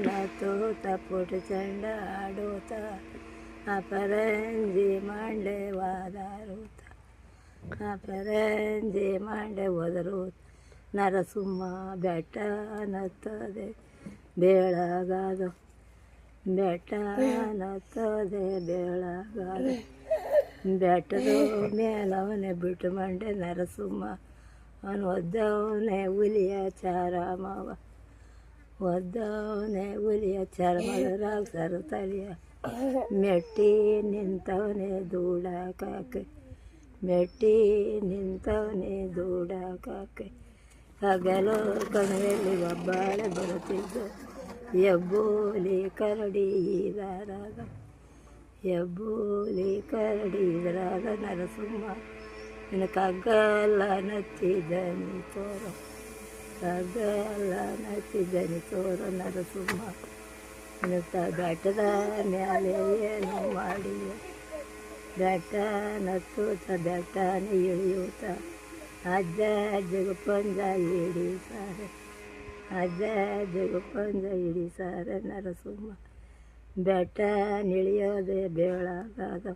ನತ್ತೋತ ಪುಟ ಚಂಡ ಆಡೋತ ಅಪರಂಜಿ ಮಂಡೆ ವಾದಾರೋತ ಅಪರಂಜಿ ಮಂಡೆ ಒದರೋತ ನರಸಿಂಹ ಬೆಟ್ಟ ನತ್ತದೆ ಬೆಳಗಾದ ಬೆಟ್ಟ ನತ್ತದೆ ಬೆಳಗಾದ ಬೆಟ್ಟದ ಮೇಲವನೇ ಬಿಟ್ಟು ಮಂಡೆ ನರಸಿಂಹ ಅವನು ಒದ್ದವನೇ ಹುಲಿಯ ಚಾರಮವ ಒದ್ದವನೇ ಹುಲಿಯ ಚರ್ಮದ ಸರತಲಿಯ ಮೆಟ್ಟಿ ನಿಂತವನೇ ದೂಡಕಾಕೆ ಮೆಟ್ಟಿ ನಿಂತವನೇ ದೂಡಕಾಕೆ ಹಗಲು ಕಣದಲ್ಲಿ ಒಬ್ಬಾಳೆ ಬರುತ್ತಿದ್ದ ಎಬ್ಬೋಲಿ ಕರಡಿ ಇದರಾದ ಎಬ್ಬೋಲಿ ಕರಡಿ ಇದರಾದ ನರಸಿಂಹ ನಿನ್ನ ಕಗ್ಗಲ್ಲ ನಚ್ಚಿದನಿ ತೋರ ಕಗ್ಗಲ್ಲ ನಚ್ಚಿದನಿ ತೋರ ನರಸಿಂಹ ನಿನ್ನ ಬೆಟ್ಟದ ಮ್ಯಾಲೆ ಏನು ಮಾಡಿಯ ಬೆಟ್ಟ ನತ್ತೂತ ಬೆಟ್ಟನ ಇಳಿಯೂತ ಅಜ್ಜ ಜಗಪಂಜ ಹಿಡಿಸಾರೆ ಅಜ್ಜ ಜಗಪಂಜ ಹಿಡಿಸಾರೆ ನರಸಿಂಹ ಬೆಟ್ಟ ನಿಳಿಯೋದೆ ಬೆಳಗಾದ